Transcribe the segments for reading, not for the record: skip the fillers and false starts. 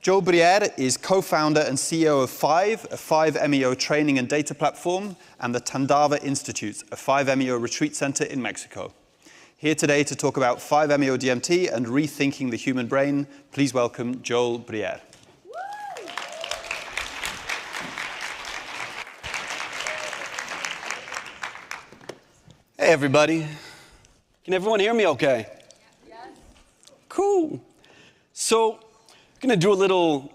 Joel Brierre is co-founder and CEO of Five, a 5-MeO training and data platform, and the Tandava Institute, a 5-MeO retreat center in Mexico. Here today to talk about 5-MeO DMT and rethinking the human brain, please welcome Joel Brierre. Hey everybody, can everyone hear me okay? Yes. Cool. So, I'm going to do a little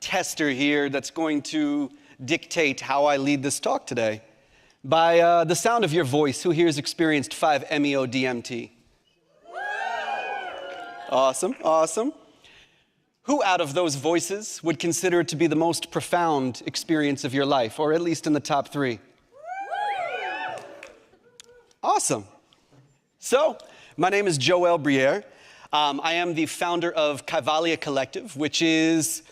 tester here that's going to dictate how I lead this talk today. By the sound of your voice, who here has experienced 5-MeO DMT? Awesome, awesome. Who out of those voices would consider it to be the most profound experience of your life, or at least in the top 3? Awesome. So, my name is Joel Brierre. I am the founder of Kaivalya Collective, which is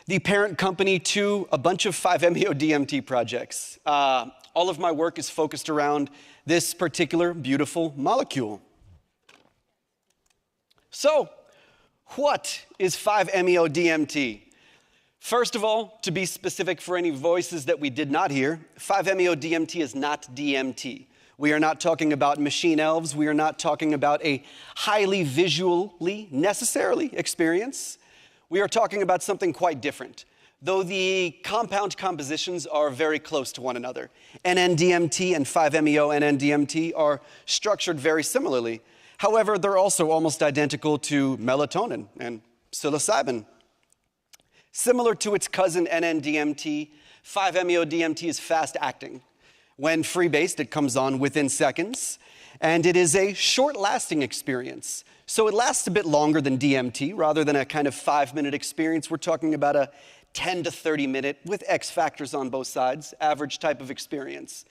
the parent company to a bunch of 5-MeO DMT projects. All of my work is focused around this particular beautiful molecule. So, what is 5-MeO DMT? First of all, to be specific for any voices that we did not hear, 5-MeO DMT is not DMT. We are not talking about machine elves. We are not talking about a highly visually necessarily experience. We are talking about something quite different, though the compound compositions are very close to one another. NN-DMT and 5-MeO NN-DMT are structured very similarly. However, they're also almost identical to melatonin and psilocybin. Similar to its cousin NN-DMT, 5-MeO DMT is fast-acting. When free-based, it comes on within seconds, and it is a short-lasting experience. So it lasts a bit longer than DMT. Rather than a kind of 5-minute experience, we're talking about a 10 to 30-minute, with X factors on both sides, average type of experience.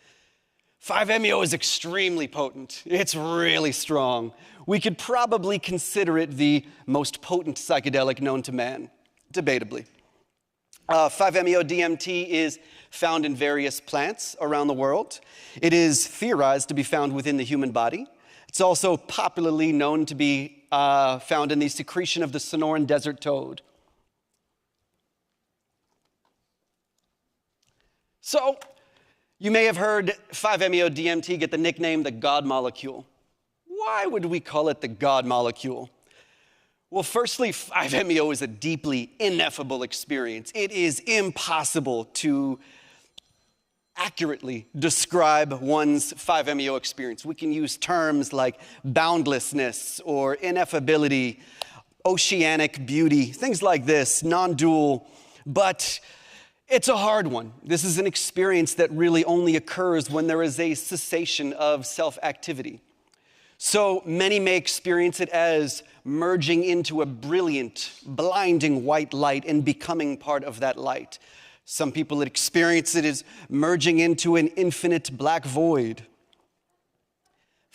5-MeO is extremely potent. It's really strong. We could probably consider it the most potent psychedelic known to man, debatably. 5-MeO DMT is found in various plants around the world. It is theorized to be found within the human body. It's also popularly known to be found in the secretion of the Sonoran desert toad. So, you may have heard 5-MeO DMT get the nickname the God molecule. Why would we call it the God molecule? Well, firstly, 5-MeO is a deeply ineffable experience. It is impossible to accurately describe one's 5-MeO experience. We can use terms like boundlessness or ineffability, oceanic beauty, things like this, non-dual, but it's a hard one. This is an experience that really only occurs when there is a cessation of self-activity. So many may experience it as merging into a brilliant, blinding white light and becoming part of that light. Some people experience it as merging into an infinite black void.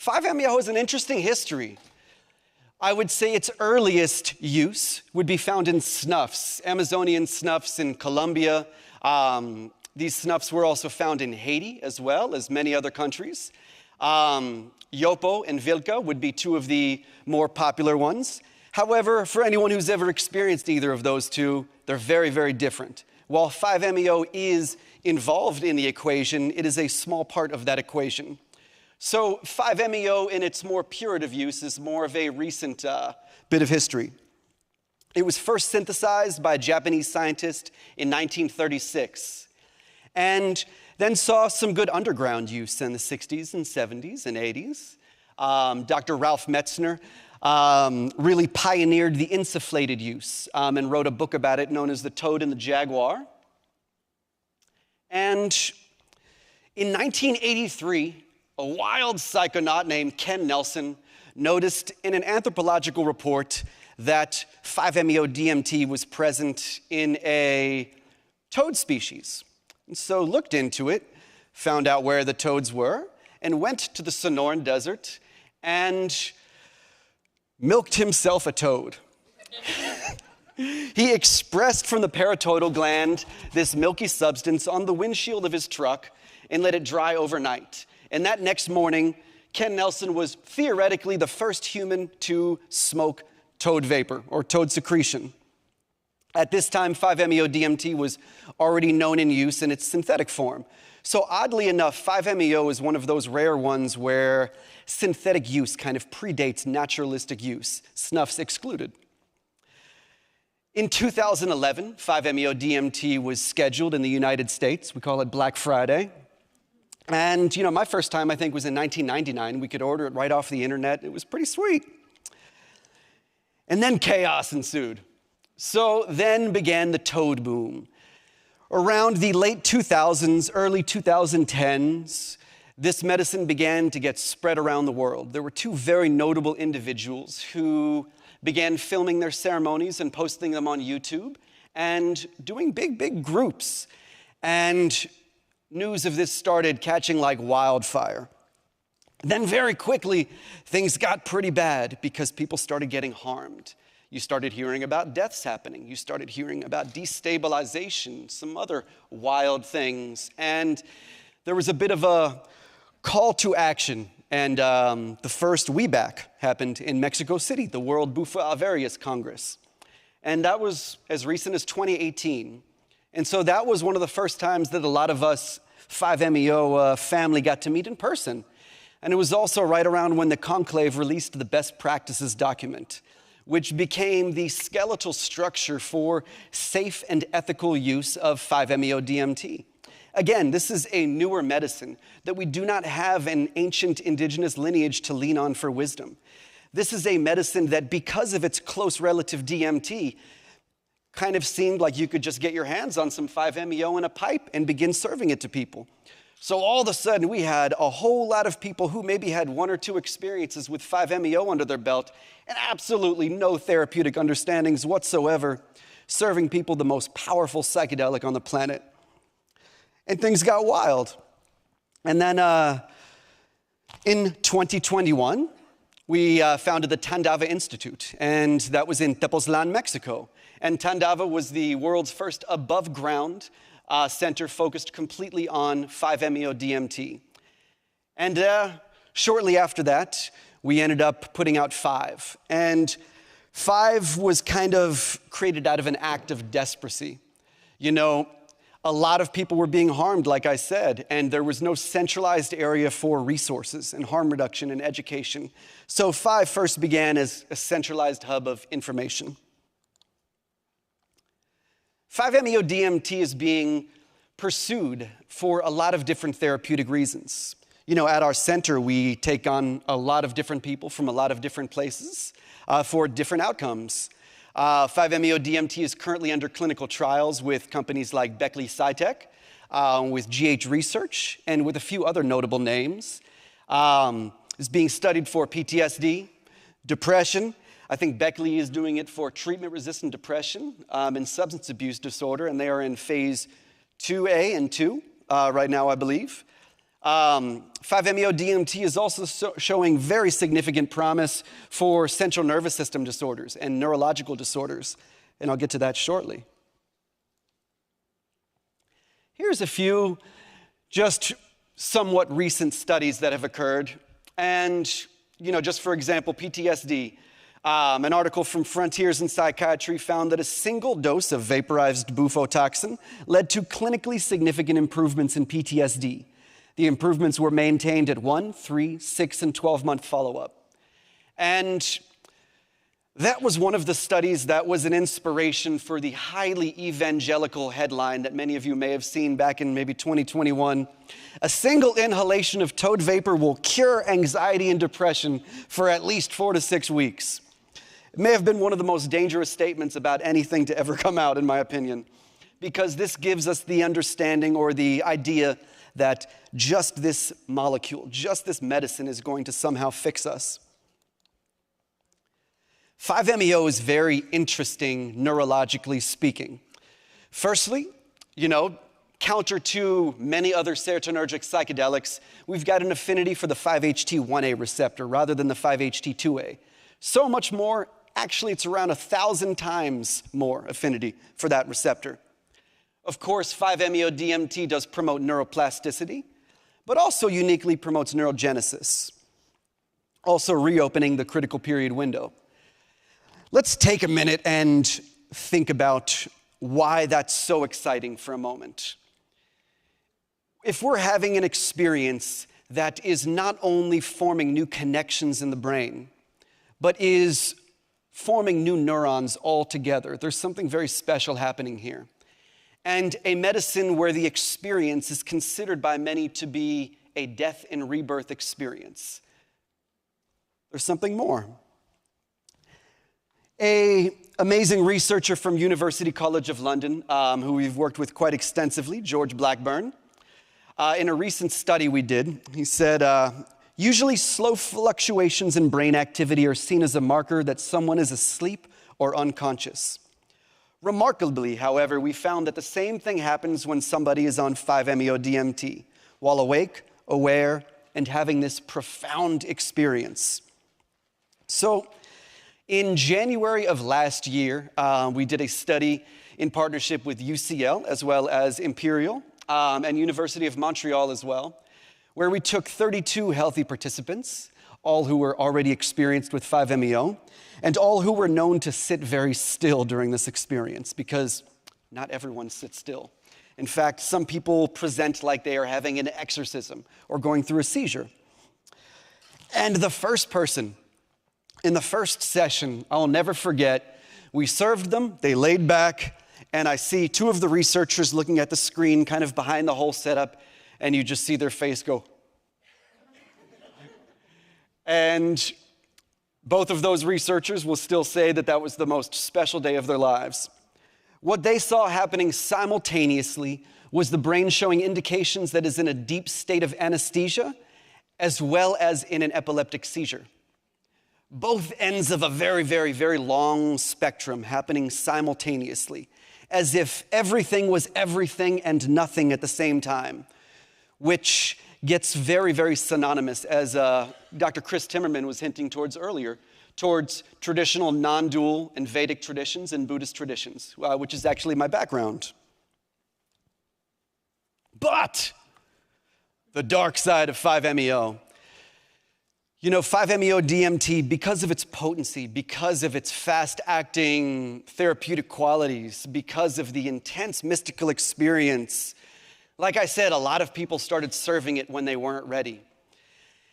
5-MeO has an interesting history. I would say its earliest use would be found in snuffs, Amazonian snuffs in Colombia. These snuffs were also found in Haiti as well as many other countries. Yopo and Vilka would be two of the more popular ones. However, for anyone who's ever experienced either of those two, they're very, very different. While 5-MeO is involved in the equation, it is a small part of that equation. So 5-MeO in its more purative use is more of a recent bit of history. It was first synthesized by a Japanese scientist in 1936. And then saw some good underground use in the 60s and 70s and 80s. Dr. Ralph Metzner really pioneered the insufflated use and wrote a book about it known as The Toad and the Jaguar. And in 1983, a wild psychonaut named Ken Nelson noticed in an anthropological report that 5-MeO DMT was present in a toad species. And so looked into it, found out where the toads were, and went to the Sonoran Desert and milked himself a toad. He expressed from the paratoidal gland this milky substance on the windshield of his truck and let it dry overnight. And that next morning, Ken Nelson was theoretically the first human to smoke toad vapor or toad secretion. At this time, 5-MeO-DMT was already known in use in its synthetic form. So oddly enough, 5-MeO is one of those rare ones where synthetic use kind of predates naturalistic use, snuffs excluded. In 2011, 5-MeO-DMT was scheduled in the United States. We call it Black Friday. And, my first time, I think, was in 1999. We could order it right off the internet. It was pretty sweet. And then chaos ensued. So then began the toad boom. Around the late 2000s, early 2010s, this medicine began to get spread around the world. There were two very notable individuals who began filming their ceremonies and posting them on YouTube and doing big groups. And news of this started catching like wildfire. Then very quickly, things got pretty bad because people started getting harmed. You started hearing about deaths happening. You started hearing about destabilization, some other wild things. And there was a bit of a call to action. And the first WeBack happened in Mexico City, the World Bufo Alvarius Congress. And that was as recent as 2018. And so that was one of the first times that a lot of us 5-MeO family got to meet in person. And it was also right around when the conclave released the best practices document, which became the skeletal structure for safe and ethical use of 5-MeO-DMT. Again, this is a newer medicine that we do not have an ancient indigenous lineage to lean on for wisdom. This is a medicine that, because of its close relative DMT, kind of seemed like you could just get your hands on some 5-MeO in a pipe and begin serving it to people. So all of a sudden, we had a whole lot of people who maybe had one or two experiences with 5-MeO under their belt and absolutely no therapeutic understandings whatsoever, serving people the most powerful psychedelic on the planet. And things got wild. And then in 2021, we founded the Tandava Institute, and that was in Tepoztlán, Mexico. And Tandava was the world's first above-ground center focused completely on 5-MeO-DMT. And shortly after that, we ended up putting out 5. And 5 was kind of created out of an act of desperation. A lot of people were being harmed, like I said, and there was no centralized area for resources and harm reduction and education. So 5 first began as a centralized hub of information. 5-MeO-DMT is being pursued for a lot of different therapeutic reasons. At our center, we take on a lot of different people from a lot of different places for different outcomes. 5-MeO-DMT is currently under clinical trials with companies like Beckley Psytech, with GH Research, and with a few other notable names. It's being studied for PTSD, depression. I think Beckley is doing it for treatment-resistant depression and substance abuse disorder, and they are in phase 2A and 2 right now, I believe. 5-MeO-DMT is also showing very significant promise for central nervous system disorders and neurological disorders, and I'll get to that shortly. Here's a few just somewhat recent studies that have occurred, and just for example, PTSD. An article from Frontiers in Psychiatry found that a single dose of vaporized bufotoxin led to clinically significant improvements in PTSD. The improvements were maintained at 1, 3, 6, and 12-month follow-up. And that was one of the studies that was an inspiration for the highly evangelical headline that many of you may have seen back in maybe 2021. A single inhalation of toad vapor will cure anxiety and depression for at least 4 to 6 weeks. It may have been one of the most dangerous statements about anything to ever come out, in my opinion, because this gives us the understanding or the idea that just this molecule, just this medicine is going to somehow fix us. 5-MeO is very interesting neurologically speaking. Firstly, counter to many other serotonergic psychedelics, we've got an affinity for the 5-HT1A receptor rather than the 5-HT2A. So much more, actually it's around 1,000 times more affinity for that receptor. Of course, 5-MeO-DMT does promote neuroplasticity, but also uniquely promotes neurogenesis, also reopening the critical period window. Let's take a minute and think about why that's so exciting for a moment. If we're having an experience that is not only forming new connections in the brain, but is forming new neurons altogether, there's something very special happening here. And a medicine where the experience is considered by many to be a death and rebirth experience. There's something more. An amazing researcher from University College of London, who we've worked with quite extensively, George Blackburn, in a recent study we did, he said, usually slow fluctuations in brain activity are seen as a marker that someone is asleep or unconscious. Remarkably, however, we found that the same thing happens when somebody is on 5-MeO-DMT, while awake, aware, and having this profound experience. So, in January of last year, we did a study in partnership with UCL, as well as Imperial, and University of Montreal as well, where we took 32 healthy participants, all who were already experienced with 5-MeO, and all who were known to sit very still during this experience, because not everyone sits still. In fact, some people present like they are having an exorcism or going through a seizure. And the first person in the first session, I'll never forget, we served them, they laid back, and I see two of the researchers looking at the screen kind of behind the whole setup, and you just see their face go. And both of those researchers will still say that that was the most special day of their lives. What they saw happening simultaneously was the brain showing indications that is in a deep state of anesthesia, as well as in an epileptic seizure. Both ends of a very, very, very long spectrum happening simultaneously, as if everything was everything and nothing at the same time, which gets very, very synonymous, as Dr. Chris Timmerman was hinting towards earlier, towards traditional non-dual and Vedic traditions and Buddhist traditions, which is actually my background. But the dark side of 5-MeO. You know, 5-MeO-DMT, because of its potency, because of its fast-acting therapeutic qualities, because of the intense mystical experience, like I said, a lot of people started serving it when they weren't ready.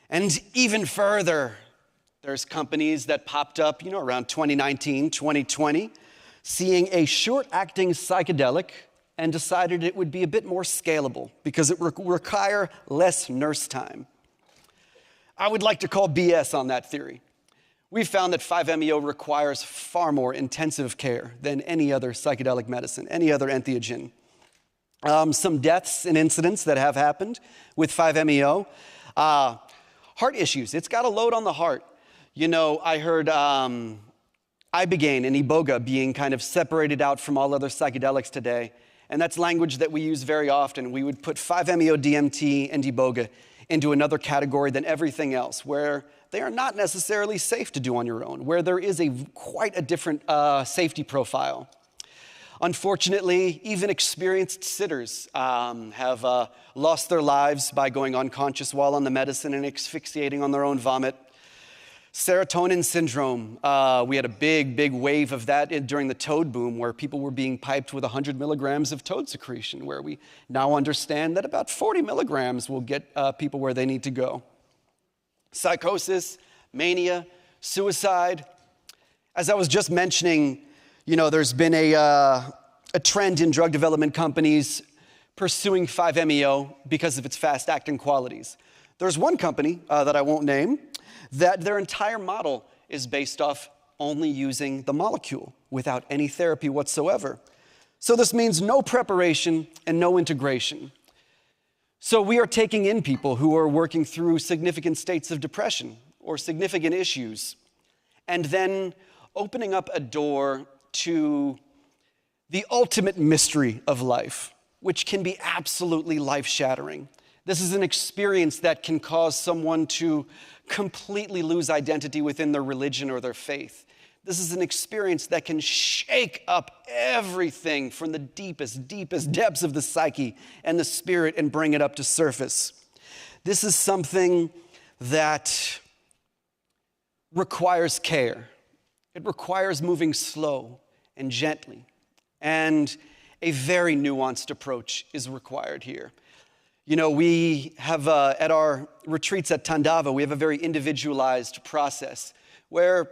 And even further, there's companies that popped up, around 2019, 2020, seeing a short-acting psychedelic and decided it would be a bit more scalable because it would require less nurse time. I would like to call BS on that theory. We found that 5-MeO requires far more intensive care than any other psychedelic medicine, any other entheogen. Some deaths and incidents that have happened with 5-MeO. Heart issues, it's got a load on the heart. I heard ibogaine and iboga being kind of separated out from all other psychedelics today. And that's language that we use very often. We would put 5-MeO-DMT and iboga into another category than everything else, where they are not necessarily safe to do on your own, where there is quite a different safety profile. Unfortunately, even experienced sitters have lost their lives by going unconscious while on the medicine and asphyxiating on their own vomit. Serotonin syndrome, we had a big wave of that during the toad boom, where people were being piped with 100 milligrams of toad secretion, where we now understand that about 40 milligrams will get people where they need to go. Psychosis, mania, suicide. As I was just mentioning, there's been a trend in drug development companies pursuing 5-MeO because of its fast-acting qualities. There's one company that I won't name, that their entire model is based off only using the molecule without any therapy whatsoever. So this means no preparation and no integration. So we are taking in people who are working through significant states of depression or significant issues, and then opening up a door to the ultimate mystery of life, which can be absolutely life-shattering. This is an experience that can cause someone to completely lose identity within their religion or their faith. This is an experience that can shake up everything from the deepest depths of the psyche and the spirit and bring it up to surface. This is something that requires care. It requires moving slow and gently. And a very nuanced approach is required here. You know, we have, at our retreats at Tandava, we have a very individualized process where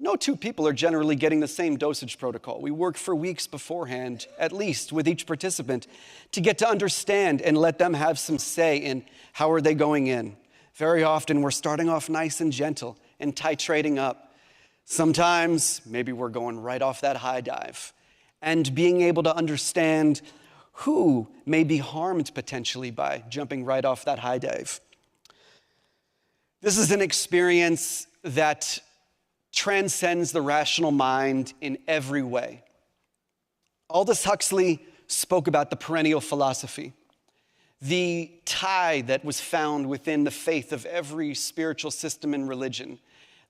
no two people are generally getting the same dosage protocol. We work for weeks beforehand, at least, with each participant to get to understand and let them have some say in how are they going in. Very often, we're starting off nice and gentle and titrating up. Sometimes, maybe we're going right off that high dive. And being able to understand who may be harmed potentially by jumping right off that high dive. This is an experience that transcends the rational mind in every way. Aldous Huxley spoke about the perennial philosophy, the tie that was found within the faith of every spiritual system and religion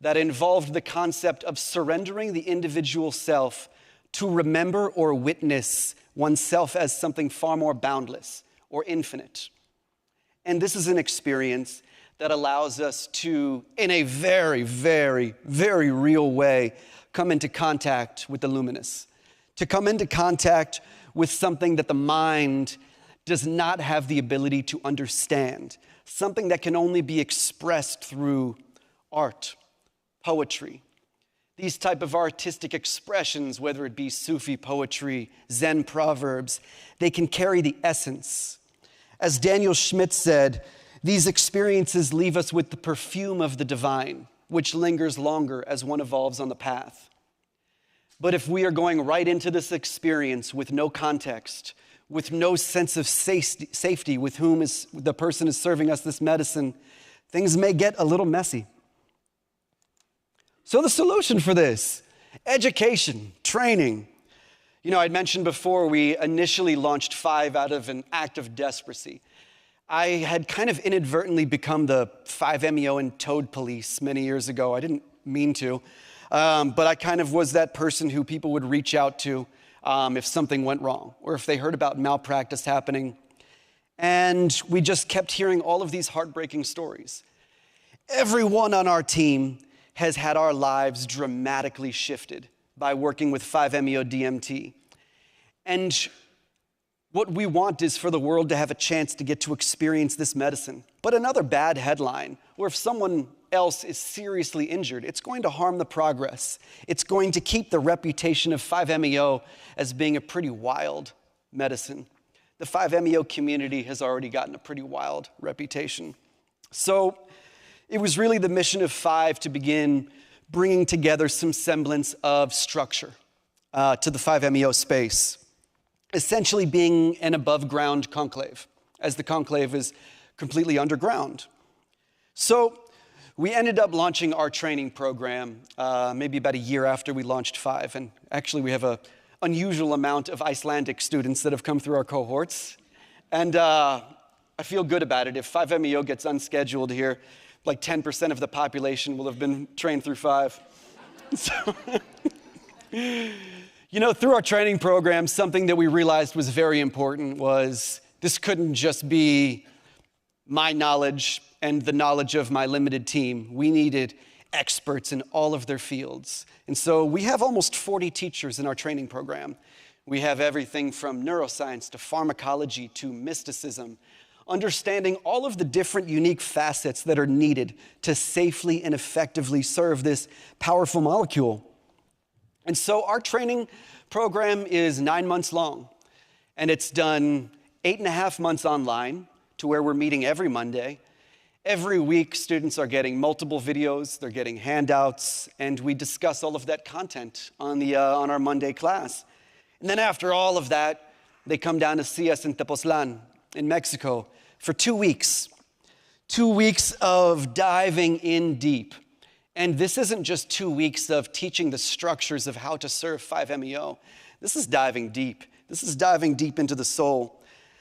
that involved the concept of surrendering the individual self to remember or witness oneself as something far more boundless or infinite. And this is an experience that allows us to, in a very, very, very real way, come into contact with the luminous, to come into contact with something that the mind does not have the ability to understand, something that can only be expressed through art, poetry. These type of artistic expressions, whether it be Sufi poetry, Zen proverbs, they can carry the essence. As Daniel Schmidt said, these experiences leave us with the perfume of the divine, which lingers longer as one evolves on the path. But if we are going right into this experience with no context, with no sense of safety with whom the person is serving us this medicine, things may get a little messy. So the solution for this, education, training. You know, I'd mentioned before we initially launched 5 out of an act of desperacy. I had kind of inadvertently become the 5-MeO and toad police many years ago. I didn't mean to, but I kind of was that person who people would reach out to if something went wrong or if they heard about malpractice happening. And we just kept hearing all of these heartbreaking stories. Everyone on our team has had our lives dramatically shifted by working with 5-MeO DMT. And what we want is for the world to have a chance to get to experience this medicine. But another bad headline, or if someone else is seriously injured, it's going to harm the progress. It's going to keep the reputation of 5-MeO as being a pretty wild medicine. The 5-MeO community has already gotten a pretty wild reputation. So it was really the mission of 5 to begin bringing together some semblance of structure to the 5-MeO space, essentially being an above-ground conclave, as the conclave is completely underground. So we ended up launching our training program maybe about a year after we launched 5, and actually we have an unusual amount of Icelandic students that have come through our cohorts, and I feel good about it. If 5-MeO gets unscheduled here, like 10% of the population will have been trained through 5. So, you know, through our training program, something that we realized was very important was this couldn't just be my knowledge and the knowledge of my limited team. We needed experts in all of their fields. And so we have almost 40 teachers in our training program. We have everything from neuroscience to pharmacology to mysticism, understanding all of the different unique facets that are needed to safely and effectively serve this powerful molecule. And so our training program is 9 months long, and it's done 8.5 months online to where we're meeting every Monday. Every week, students are getting multiple videos, they're getting handouts, and we discuss all of that content on our Monday class. And then after all of that, they come down to see us in Tepoztlán, in Mexico, for 2 weeks. 2 weeks of diving in deep. And this isn't just 2 weeks of teaching the structures of how to serve 5-MeO. This is diving deep. This is diving deep into the soul.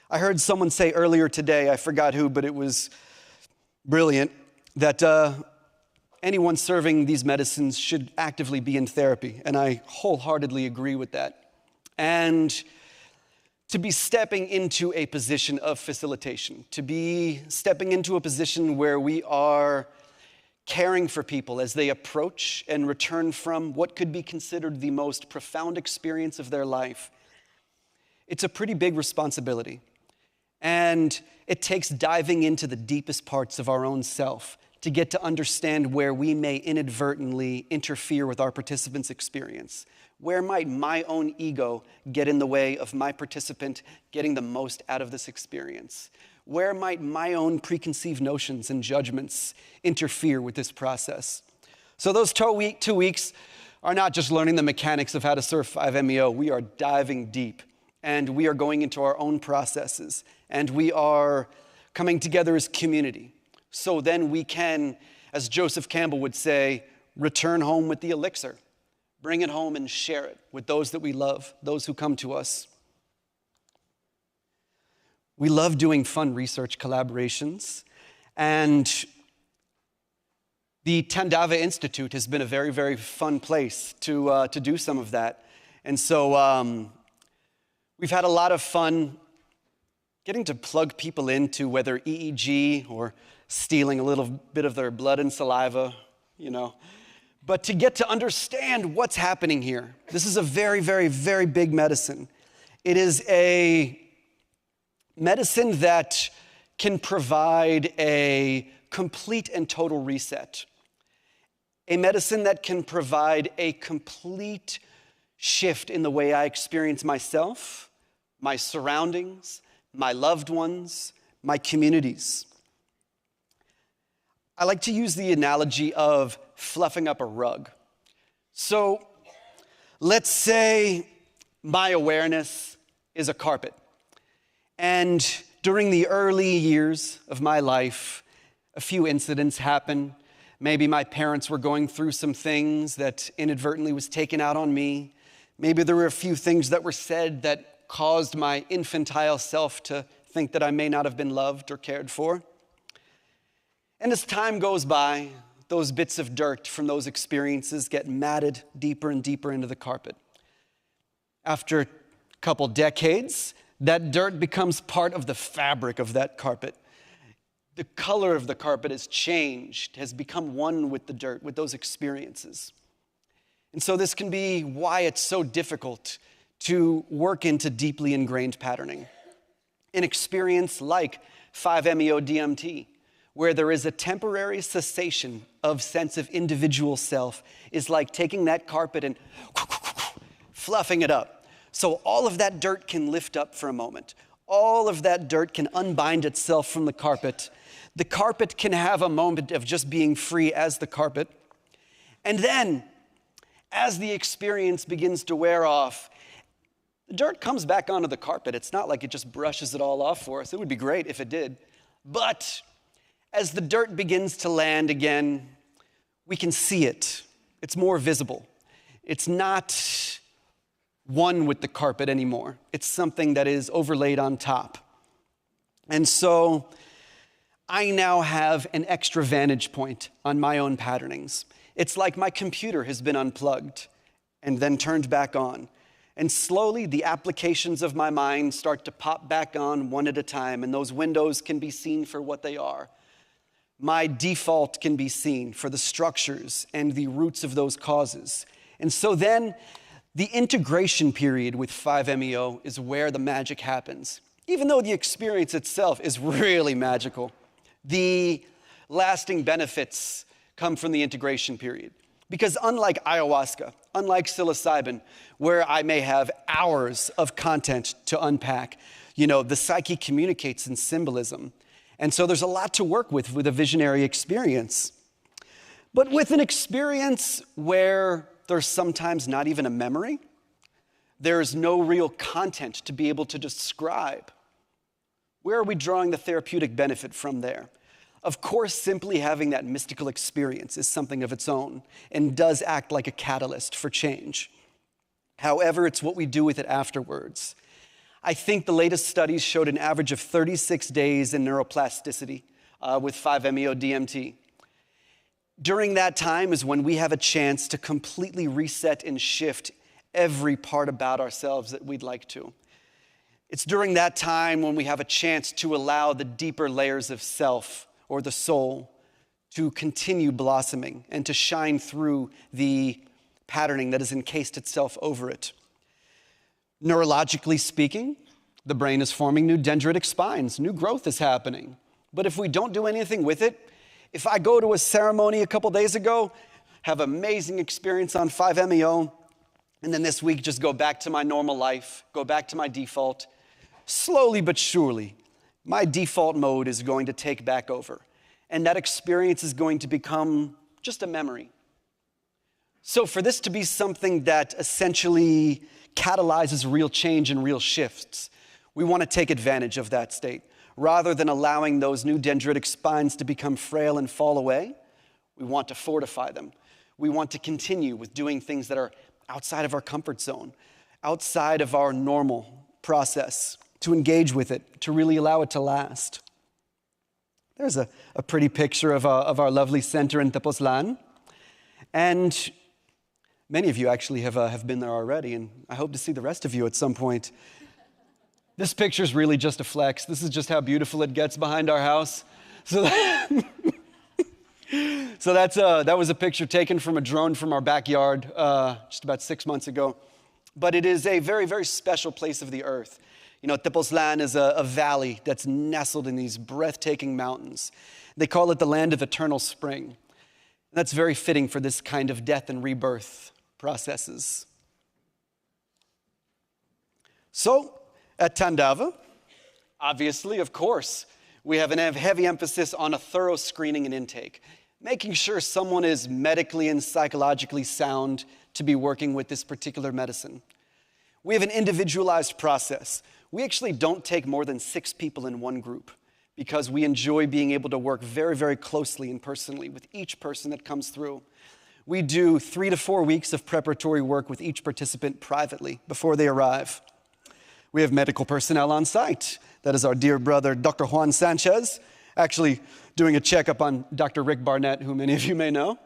I heard someone say earlier today, I forgot who, but it was brilliant, that anyone serving these medicines should actively be in therapy. And I wholeheartedly agree with that. And to be stepping into a position of facilitation, to be stepping into a position where we are caring for people as they approach and return from what could be considered the most profound experience of their life. It's a pretty big responsibility. And it takes diving into the deepest parts of our own self to get to understand where we may inadvertently interfere with our participant's experience. Where might my own ego get in the way of my participant getting the most out of this experience? Where might my own preconceived notions and judgments interfere with this process? So those 2 weeks are not just learning the mechanics of how to serve 5-MeO. We are diving deep, and we are going into our own processes, and we are coming together as community. So then we can, as Joseph Campbell would say, return home with the elixir. Bring it home and share it with those that we love, those who come to us. We love doing fun research collaborations, and the Tandava Institute has been a very, very fun place to do some of that. And so we've had a lot of fun getting to plug people into whether EEG or stealing a little bit of their blood and saliva, but to get to understand what's happening here. This is a very, very, very big medicine. It is a medicine that can provide a complete and total reset. A medicine that can provide a complete shift in the way I experience myself, my surroundings, my loved ones, my communities. I like to use the analogy of fluffing up a rug. So let's say my awareness is a carpet. And during the early years of my life, a few incidents happened. Maybe my parents were going through some things that inadvertently was taken out on me. Maybe there were a few things that were said that caused my infantile self to think that I may not have been loved or cared for. And as time goes by, those bits of dirt from those experiences get matted deeper and deeper into the carpet. After a couple decades, that dirt becomes part of the fabric of that carpet. The color of the carpet has changed, has become one with the dirt, with those experiences. And so this can be why it's so difficult to work into deeply ingrained patterning. An experience like 5-MeO DMT, where there is a temporary cessation of sense of individual self, is like taking that carpet and fluffing it up. So all of that dirt can lift up for a moment. All of that dirt can unbind itself from the carpet. The carpet can have a moment of just being free as the carpet. And then, as the experience begins to wear off, the dirt comes back onto the carpet. It's not like it just brushes it all off for us. It would be great if it did. But as the dirt begins to land again, we can see it. It's more visible. It's not one with the carpet anymore. It's something that is overlaid on top. And so I now have an extra vantage point on my own patternings. It's like my computer has been unplugged and then turned back on. And slowly the applications of my mind start to pop back on one at a time, and those windows can be seen for what they are. My default can be seen for the structures and the roots of those causes. And so then the integration period with 5-MeO is where the magic happens. Even though the experience itself is really magical, the lasting benefits come from the integration period. Because unlike ayahuasca, unlike psilocybin, where I may have hours of content to unpack, the psyche communicates in symbolism. And so there's a lot to work with a visionary experience. But with an experience where there's sometimes not even a memory, there's no real content to be able to describe, where are we drawing the therapeutic benefit from there? Of course, simply having that mystical experience is something of its own and does act like a catalyst for change. However, it's what we do with it afterwards. I think the latest studies showed an average of 36 days in neuroplasticity with 5-MeO DMT. During that time is when we have a chance to completely reset and shift every part about ourselves that we'd like to. It's during that time when we have a chance to allow the deeper layers of self or the soul to continue blossoming and to shine through the patterning that has encased itself over it. Neurologically speaking, the brain is forming new dendritic spines, new growth is happening. But if we don't do anything with it, if I go to a ceremony a couple days ago, have amazing experience on 5-MeO, and then this week just go back to my normal life, go back to my default, slowly but surely, my default mode is going to take back over. And that experience is going to become just a memory. So for this to be something that essentially catalyzes real change and real shifts, we want to take advantage of that state. Rather than allowing those new dendritic spines to become frail and fall away, we want to fortify them. We want to continue with doing things that are outside of our comfort zone, outside of our normal process, to engage with it, to really allow it to last. There's a pretty picture of our lovely center in Tepoztlan. And many of you actually have been there already, and I hope to see the rest of you at some point. This picture is really just a flex. This is just how beautiful it gets behind our house. So that was a picture taken from a drone from our backyard just about 6 months ago. But it is a very, very special place of the earth. You know, Tepoztlan is a valley that's nestled in these breathtaking mountains. They call it the land of eternal spring. And that's very fitting for this kind of death and rebirth processes. So, at Tandava, obviously, of course, we have a heavy emphasis on a thorough screening and intake, making sure someone is medically and psychologically sound to be working with this particular medicine. We have an individualized process. We actually don't take more than 6 people in one group because we enjoy being able to work very, very closely and personally with each person that comes through. We do 3 to 4 weeks of preparatory work with each participant privately before they arrive. We have medical personnel on site. That is our dear brother, Dr. Juan Sanchez, actually doing a checkup on Dr. Rick Barnett, who many of you may know.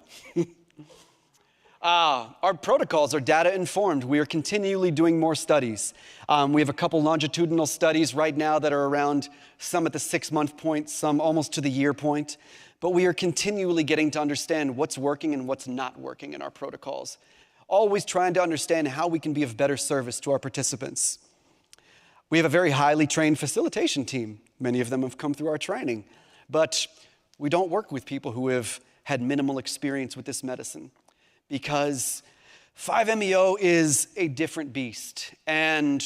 Our protocols are data informed. We are continually doing more studies. We have a couple longitudinal studies right now that are around, some at the 6-month point, some almost to the year point. But we are continually getting to understand what's working and what's not working in our protocols. Always trying to understand how we can be of better service to our participants. We have a very highly trained facilitation team. Many of them have come through our training. But we don't work with people who have had minimal experience with this medicine because 5-MeO is a different beast. And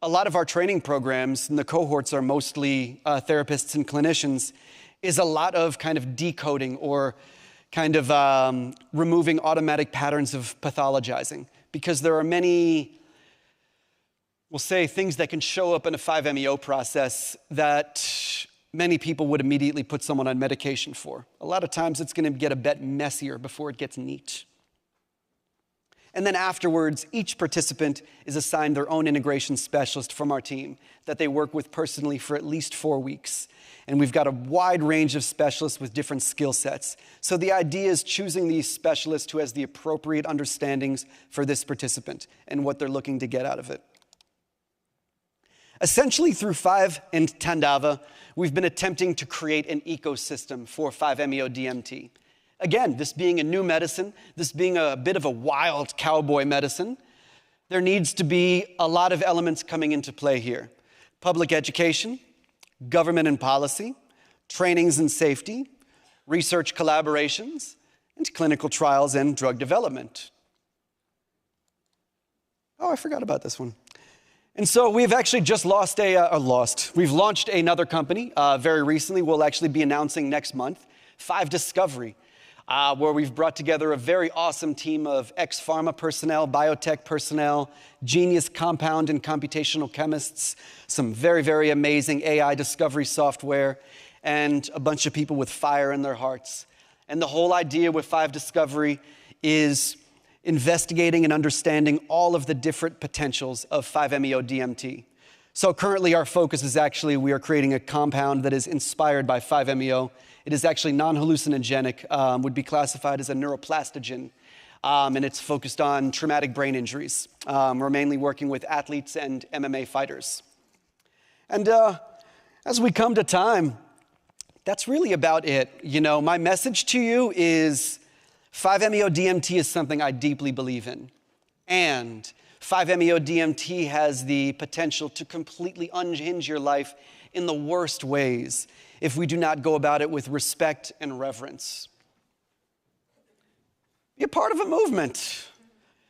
a lot of our training programs, and the cohorts are mostly therapists and clinicians, is a lot of kind of decoding or kind of removing automatic patterns of pathologizing because there are many, we'll say, things that can show up in a 5-MeO process that many people would immediately put someone on medication for. A lot of times it's going to get a bit messier before it gets neat. And then afterwards, each participant is assigned their own integration specialist from our team that they work with personally for at least 4 weeks. And we've got a wide range of specialists with different skill sets. So the idea is choosing these specialists who has the appropriate understandings for this participant and what they're looking to get out of it. Essentially, through 5 and Tandava, we've been attempting to create an ecosystem for 5-MeO DMT. Again, this being a new medicine, this being a bit of a wild cowboy medicine, there needs to be a lot of elements coming into play here. Public education, government and policy, trainings and safety, research collaborations, and clinical trials and drug development. Oh, I forgot about this one. And so we've actually just we've launched another company very recently. We'll actually be announcing next month, 5 Discovery, where we've brought together a very awesome team of ex-pharma personnel, biotech personnel, genius compound and computational chemists, some very, very amazing AI discovery software, and a bunch of people with fire in their hearts. And the whole idea with 5 Discovery is investigating and understanding all of the different potentials of 5-MeO DMT. So currently our focus is actually we are creating a compound that is inspired by 5-MeO. It is actually non-hallucinogenic, would be classified as a neuroplastogen, and it's focused on traumatic brain injuries. We're mainly working with athletes and MMA fighters. And as we come to time, that's really about it. You know, my message to you is 5-MeO-DMT is something I deeply believe in. And 5-MeO-DMT has the potential to completely unhinge your life in the worst ways if we do not go about it with respect and reverence. Be a part of a movement.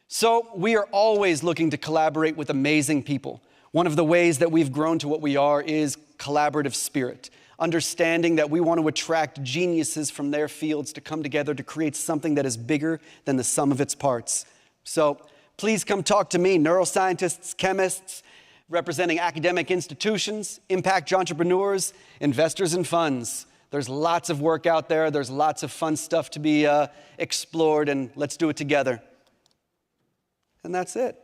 So we are always looking to collaborate with amazing people. One of the ways that we've grown to what we are is collaborative spirit, understanding that we want to attract geniuses from their fields to come together to create something that is bigger than the sum of its parts. So please come talk to me, neuroscientists, chemists, representing academic institutions, impact entrepreneurs, investors and funds. There's lots of work out there. There's lots of fun stuff to be explored, and let's do it together. And that's it.